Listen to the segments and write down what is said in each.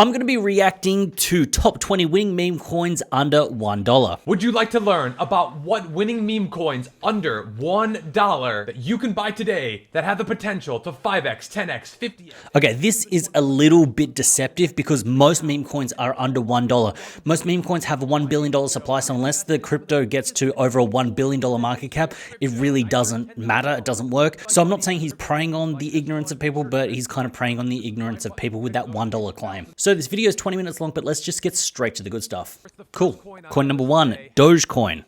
I'm going to be reacting to top 20 winning meme coins under $1. Would you like to learn about what winning meme coins under $1 that you can buy today that have the potential to 5x, 10x, 50x? Okay, this is a little bit deceptive because most meme coins are under $1. Most meme coins have a $1 billion supply, so unless the crypto gets to over a $1 billion market cap, it really doesn't matter, it doesn't work. So I'm not saying he's preying on the ignorance of people, but he's kind of preying on the ignorance of people with that $1 claim. So this video is 20 minutes long, but let's just get straight to the good stuff. Cool. Coin number one, Dogecoin.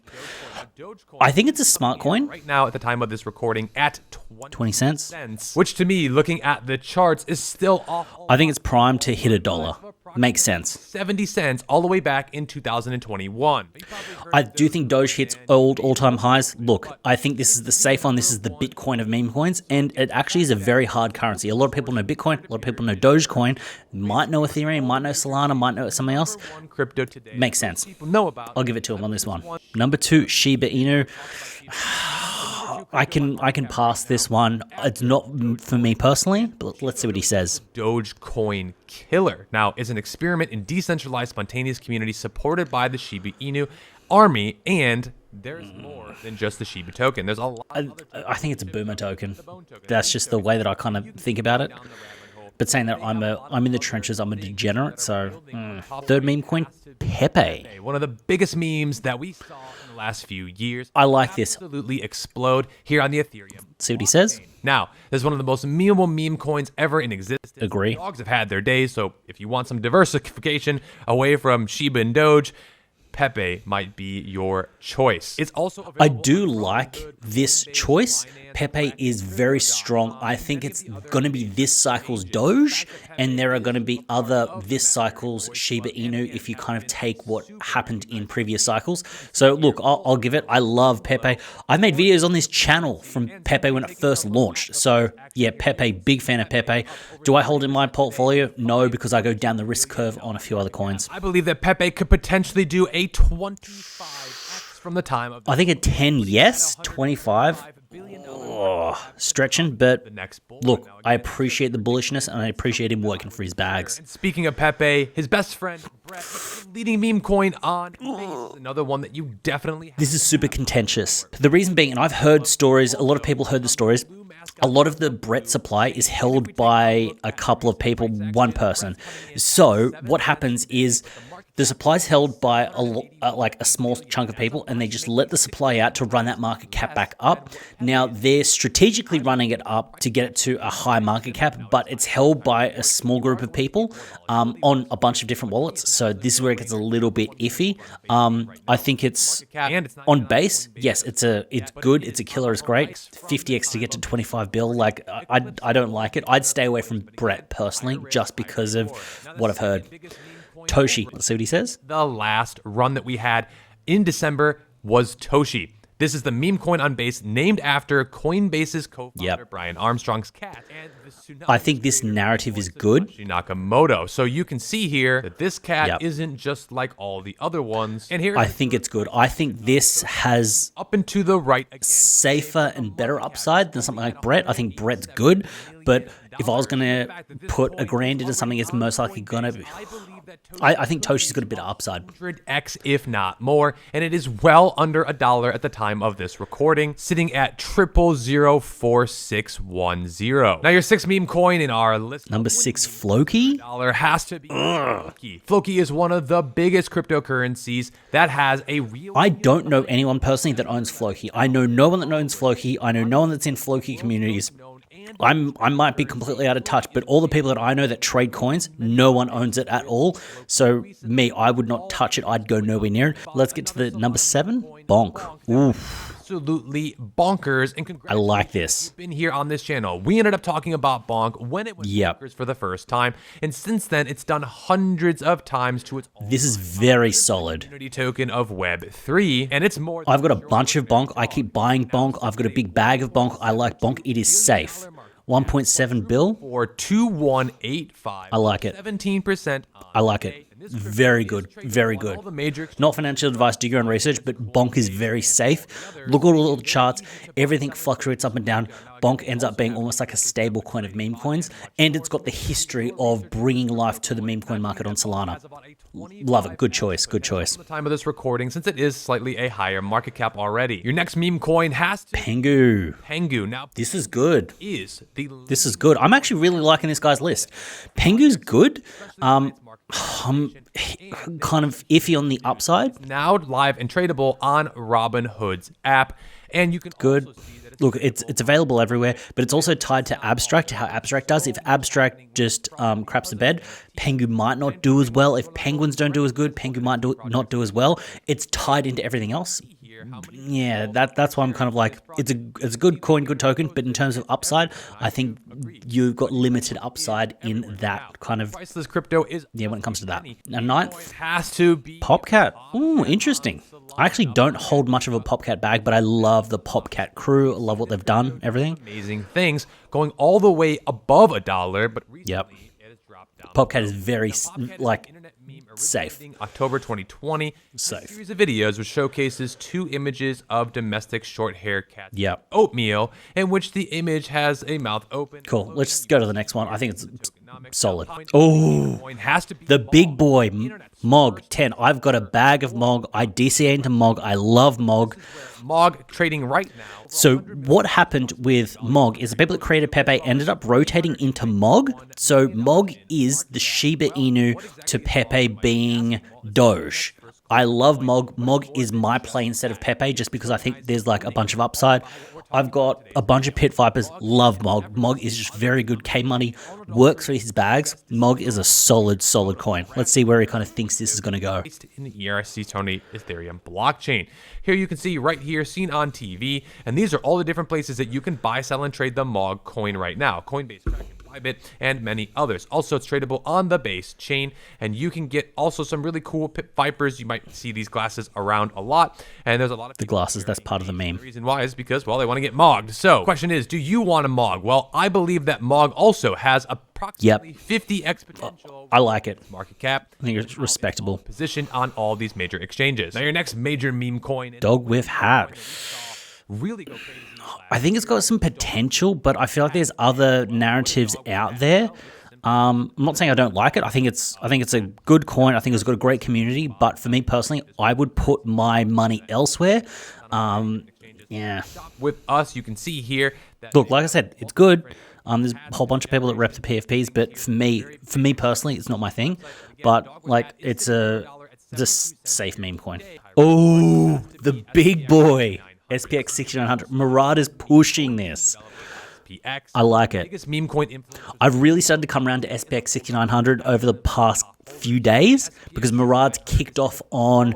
I think it's a smart coin. Right now, at the time of this recording, at 20 cents. Which to me, looking at the charts, is still off. I think it's primed to hit $1. Makes sense. 70 cents all the way back in 2021. I do think Doge hits all-time highs. Look, I think this is the safe one. This is the Bitcoin of meme coins, and it actually is a very hard currency. A lot of people know Bitcoin. A lot of people know Dogecoin. Might know Ethereum. Might know Solana. Might know something else. Crypto today. Makes sense. I'll give it to him on this one. Number two, Shiba Inu. I can pass this one. It's not for me personally, but let's see what he says. Dogecoin killer. Now, it's an experiment in decentralized spontaneous community supported by the Shiba Inu army, and there's more than just the Shiba token. There's a lot. I think it's a boomer token. That's just the way that I kind of think about it. But saying that I'm in the trenches, I'm a degenerate. So third meme coin, Pepe. One of the biggest memes that we saw in the last few years. I like this. Absolutely explode here on the Ethereum. See what he says? Now, this is one of the most memeable meme coins ever in existence. Agree. Dogs have had their days, so if you want some diversification away from Shiba and Doge, Pepe might be your choice. It's also I do like this choice. Pepe is very strong. I think it's going to be this cycle's Doge, and there are going to be other this cycle's Shiba Inu if you kind of take what happened in previous cycles. So look, I'll give it. I love Pepe. I made videos on this channel from Pepe when it first launched. So yeah, Pepe, big fan of Pepe. Do I hold in my portfolio? No, because I go down the risk curve on a few other coins. I believe that Pepe could potentially do a 25x from the time of. I think a 10, yes. 25. Stretching, but look, I appreciate the bullishness and I appreciate him working for his bags. And speaking of Pepe, his best friend, Brett, leading meme coin on Parys, another one that you definitely have. This is super contentious. The reason being, and I've heard stories, a lot of people heard the stories, a lot of the Brett supply is held by a couple of people, one person. So what happens is the supply is held by a small chunk of people, and they just let the supply out to run that market cap back up. Now, they're strategically running it up to get it to a high market cap, but it's held by a small group of people on a bunch of different wallets. So this is where it gets a little bit iffy. I think it's on base. Yes, it's good. It's a killer. It's great. 50x to get to 25 bill. Like I don't like it. I'd stay away from Brett personally, just because of what I've heard. Toshi, let's see what he says. The last run that we had in December was Toshi. This is the meme coin on Base named after Coinbase's co-founder Brian Armstrong's cat. And I think this narrative is good. Nakamoto. So you can see here that this cat isn't just like all the other ones. And here I think it's good. I think this has up and to the right again, safer and better upside than something like Brett. I think Brett's good, but if I was going to put a grand into something, it's most likely going to be. I think Toshi's got a bit of upside. 100x, if not more, and it is well under $1 at the time of this recording, sitting at 0.004610. Now, your sixth meme coin in our list. Number 6, Floki. Dollar has to be Floki. Floki is one of the biggest cryptocurrencies that has a real. I don't know anyone personally that owns Floki. I know no one that owns Floki. I know no one that's in Floki communities. I might be completely out of touch, but all the people that I know that trade coins, no one owns it at all. So me, I would not touch it. I'd go nowhere near it. Let's get to the number 7, Bonk. Oof. Absolutely bonkers. And I like this. You've been here on this channel. We ended up talking about Bonk when it was bonkers for the first time, and since then it's done hundreds of times to its This is very solid. Community token of Web3, and it's more. I've got a bunch of Bonk. I keep buying Bonk. I've got a big bag of Bonk. I like Bonk. It is safe. 1.7 bill or 2185. I like it. 17%. I like it. Very good. Very good. All the major Not financial advice, do your own research, but Bonk is very safe. Look at all the charts. Everything fluctuates up and down. Bonk ends up being almost like a stable coin of meme coins, and it's got the history of bringing life to the meme coin market on Solana. Love it. Good choice. Good choice. the time of this recording, since it is slightly a higher market cap already. Your next meme coin has to Pengu. Pengu. Now, This is good. is the This is good. I'm actually really liking this guy's list. Pengu's good. I'm kind of iffy on the upside. now live and tradable on Robinhood's app, and you can Good. also see that Look, it's available everywhere, but it's also tied to Abstract, how Abstract does. If Abstract just craps the bed, Pengu might not do as well. If Penguins don't do as good, Pengu might not do as well. It's tied into everything else. Yeah, that's why I'm kind of like, it's a good coin, good token, but in terms of upside, I think you've got limited upside in that kind of, priceless crypto is when it comes to that. Now, ninth, has to be Popcat. Ooh, interesting. I actually don't hold much of a Popcat bag, but I love the Popcat crew. I love what they've done, everything. amazing things, going all the way above $1, but recently Yep. it has dropped down. Popcat is very, like, Internet meme safe. originating October 2020. Safe. A series of videos which showcases 2 images of domestic short hair cats. Yep. Oatmeal, in which the image has a mouth open. Cool. Let's go to the next one. I think it's solid. Oh, Coin has to be the big boy, Mog 10. I've got a bag of Mog. I DCA into Mog. I love Mog. Mog trading right now. So what happened with Mog is the people that created Pepe ended up rotating into Mog. So Mog is the Shiba Inu to Pepe being Doge. I love Mog. Mog is my play instead of Pepe just because I think there's like a bunch of upside. I've got a bunch of Pit Vipers. Love Mog. Mog is just very good. K-Money works for his bags. Mog is a solid coin. Let's see where he kind of thinks this is going to go. Based in the ERC20 Ethereum blockchain. Here you can see right here, seen on TV, and these are all the different places that you can buy, sell, and trade the Mog coin right now. Coinbase, Kraken, Bybit, and many others. Also, it's tradable on the base chain, and you can get also some really cool Pit Vipers. You might see these glasses around a lot, and there's a lot of The glasses, that's part of the meme. The reason why is because, well, they want to get mogged. So, question is, do you want a Mog? Well, I believe that Mog also has approximately 50x potential I like it. market cap. I think it's respectable. Positioned on all these major exchanges. Now, your next major meme coin. Dog with hat. Really go crazy. I think it's got some potential, but I feel like there's other narratives out there. I'm not saying I don't like it. I think it's a good coin. I think it's got a great community. But for me personally, I would put my money elsewhere. Yeah. With us, you can see here that Look, like I said, it's good. There's a whole bunch of people that rep the PFPs, but for me personally, it's not my thing. But like, it's a safe meme coin. Oh, the big boy. SPX 6900. Murad is pushing this. PX. I like it. Biggest meme coin influencer. I've really started to come around to SPX 6900 over the past few days because Murad's kicked off on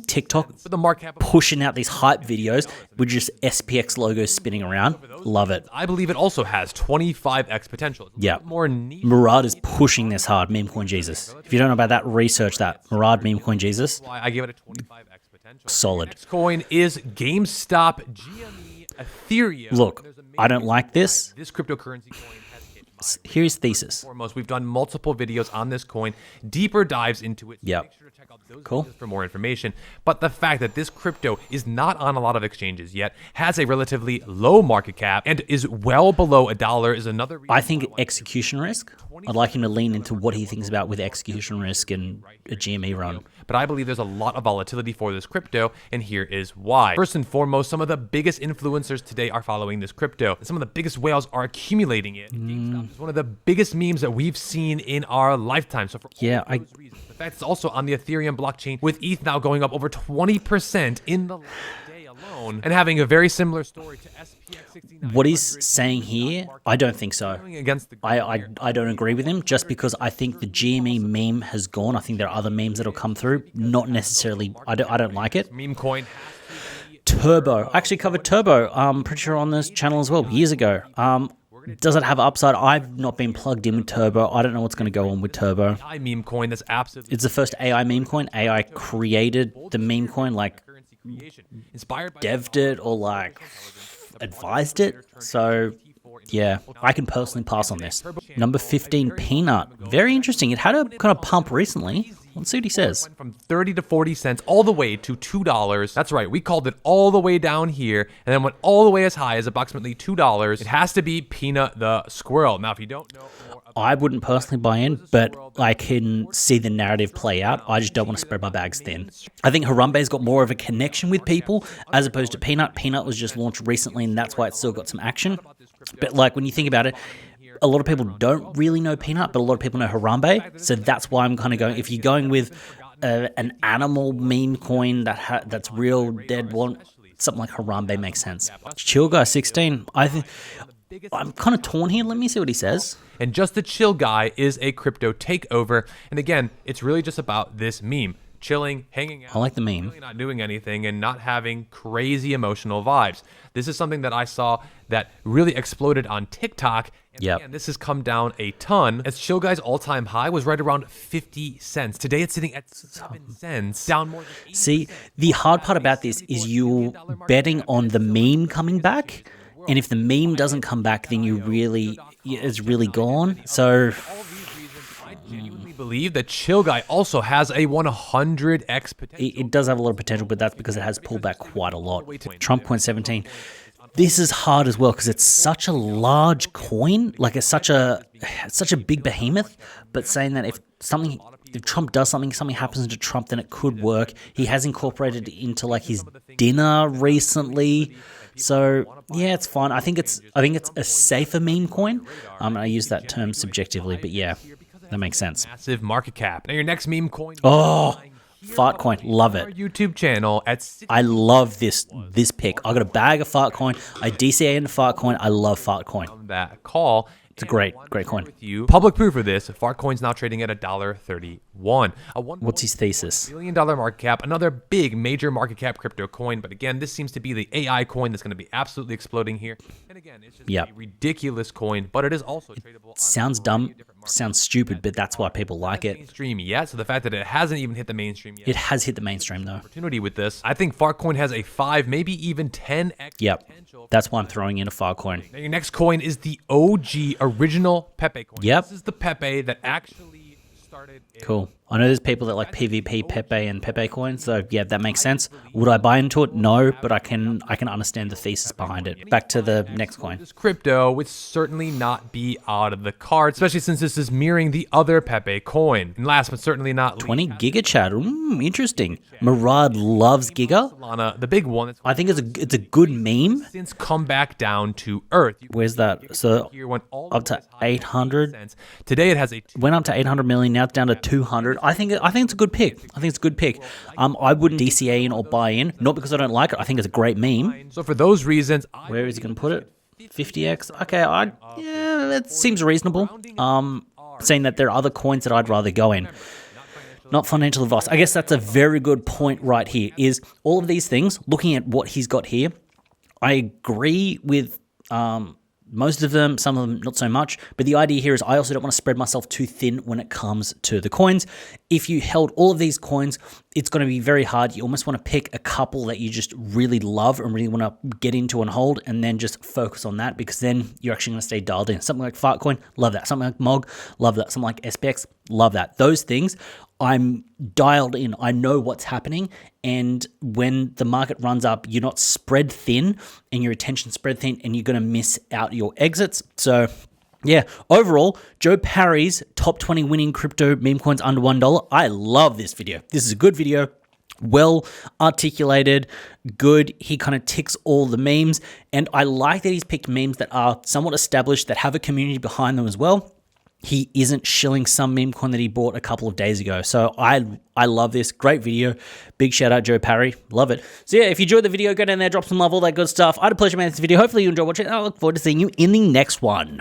TikTok, For the market cap, pushing out these hype videos with just SPX logos spinning around. Love it. I believe it also has 25x potential. It's a Yeah. little more niche. Murad is pushing this hard. Meme coin Jesus. If you don't know about that, research that. Murad meme coin Jesus. Why I give it a 25x potential. Solid. Next coin is GameStop GME Ethereum. Look, There's a major I don't like this. This cryptocurrency coin has hit my Here's thesis. foremost. We've done multiple videos on this coin, deeper dives into it. So Yep. make sure to check out those Cool. videos for more information. But the fact that this crypto is not on a lot of exchanges yet, has a relatively low market cap, and is well below $1 is another reason. I think execution risk. I'd like him to lean into what he thinks about with execution risk and a GME run. But I believe there's a lot of volatility for this crypto, and here is why. First and foremost, some of the biggest influencers today are following this crypto, and some of the biggest whales are accumulating it. GameStop is one of the biggest memes that we've seen in our lifetime. So for Yeah, all those reasons, the fact it's also on the Ethereum blockchain, with ETH now going up over 20% in the last day alone, and having a very similar story to SPX 69. What he's saying here, I don't think so. Against the I don't agree with him just because I think the GME meme has gone. I think there are other memes that'll come through. Not necessarily. I don't like it. meme coin. Turbo. I actually covered Turbo. I'm pretty sure on this channel as well years ago. Does it have upside? I've not been plugged in with Turbo. I don't know what's going to go on with Turbo. AI meme coin that's absolutely It's the first AI meme coin. AI created the meme coin, like currency creation, inspired by devved it or like advised it. So Yeah, I can personally pass on this. Number 15, Peanut. Very interesting. It had a kind of pump recently. Let's see what he says. Went from 30 to 40 cents all the way to $2. That's right, we called it all the way down here and then went all the way as high as approximately $2. It has to be Peanut the squirrel. Now, if you don't know more about I wouldn't personally buy in, but I can see the narrative play out. I just don't want to spread my bags thin. I think Harambe's got more of a connection with people as opposed to Peanut. Peanut was just launched recently, and that's why it's still got some action. But like when you think about it, a lot of people don't really know Peanut, but a lot of people know Harambe. So that's why I'm kind of going, if you're going with an animal meme coin that's real dead one, something like Harambe makes sense. Chill Guy 16, I think I'm kind of torn here. Let me see what he says. And Just the Chill Guy is a crypto takeover. And again, it's really just about this meme. Chilling, hanging out. I like the meme. Really not doing anything and not having crazy emotional vibes. This is something that I saw that really exploded on TikTok. And Yep. again, this has come down a ton. As Chill Guy's all-time high was right around 50 cents. Today it's sitting at 7 cents, down more than 80%. See, the hard part about this is you're betting on the meme coming back. And if the meme doesn't come back, then it's really gone. So I genuinely believe that Chill Guy also has a 100x potential. it does have a lot of potential, but that's because it has pulled back quite a lot. Trump coin 17. This is hard as well because it's such a large coin, like it's such a big behemoth. But saying that if Trump does something happens to Trump, then it could work. He has incorporated it into like his dinner recently. So yeah, it's fine. I think it's a safer meme coin. I use that term subjectively, but yeah, that makes sense. Massive market cap. Now your next meme coin. Oh, fart coin, love Our it. YouTube channel at I love this pick. I got a bag of fart coin. I DCA into fart coin. I love fart coin. that call. It's a great coin. With you, public proof of this, Fartcoin's now trading at $1.31. What's his thesis? $1 billion market cap, another big major market cap crypto coin. But again, this seems to be the AI coin that's going to be absolutely exploding here. And again, it's just a ridiculous coin, but it is also tradable. Sounds dumb, sounds stupid, but that's why people like it. Mainstream yet, so the fact that it hasn't even hit the mainstream yet. It has hit the mainstream though. Opportunity with this. I think Fartcoin has a 5, maybe even 10x Yep, potential. that's why I'm throwing in a fart coin. Now your next coin is the OG original Pepe coin. Yep. This is the Pepe that actually started. Cool. I know there's people that like PvP Pepe and Pepe coins, so yeah, that makes sense. Would I buy into it? No, but I can understand the thesis behind it. Back to the next coin. This crypto would certainly not be out of the cards, especially since this is mirroring the other Pepe coin. And last but certainly not least, 20 Giga Chat. Interesting. Murad loves Giga. Solana, the big one. I think it's a good meme. Since come back down to earth. Where's that? So Here went all up to 800. cents. Today it has a Went up to 800 million. Now it's down to 200. I think it's a good pick. I wouldn't DCA in or buy in, not because I don't like it. I think it's a great meme. So for those reasons, Where is he going to put it? 50x. Okay, yeah, that seems reasonable. Saying that there are other coins that I'd rather go in. Not financial advice. I guess that's a very good point right here. Is all of these things, looking at what he's got here, I agree with most of them, some of them not so much. But the idea here is I also don't want to spread myself too thin when it comes to the coins. If you held all of these coins, it's going to be very hard. You almost want to pick a couple that you just really love and really want to get into and hold, and then just focus on that, because then you're actually going to stay dialed in. Something like Fartcoin, love that. Something like MOG, love that. Something like SPX, love that. Those things, I'm dialed in. I know what's happening. And when the market runs up, you're not spread thin and your attention spread thin, and you're going to miss out your exits. So yeah, overall, Joe Parys, top 20 winning crypto meme coins under $1. I love this video. This is a good video. Well articulated, good. He kind of ticks all the memes. And I like that he's picked memes that are somewhat established, that have a community behind them as well. He isn't shilling some meme coin that he bought a couple of days ago. So I love this. Great video. Big shout out, Joe Parry. Love it. So yeah, if you enjoyed the video, go down there, drop some love, all that good stuff. I had a pleasure making this video. Hopefully you enjoyed watching. I look forward to seeing you in the next one.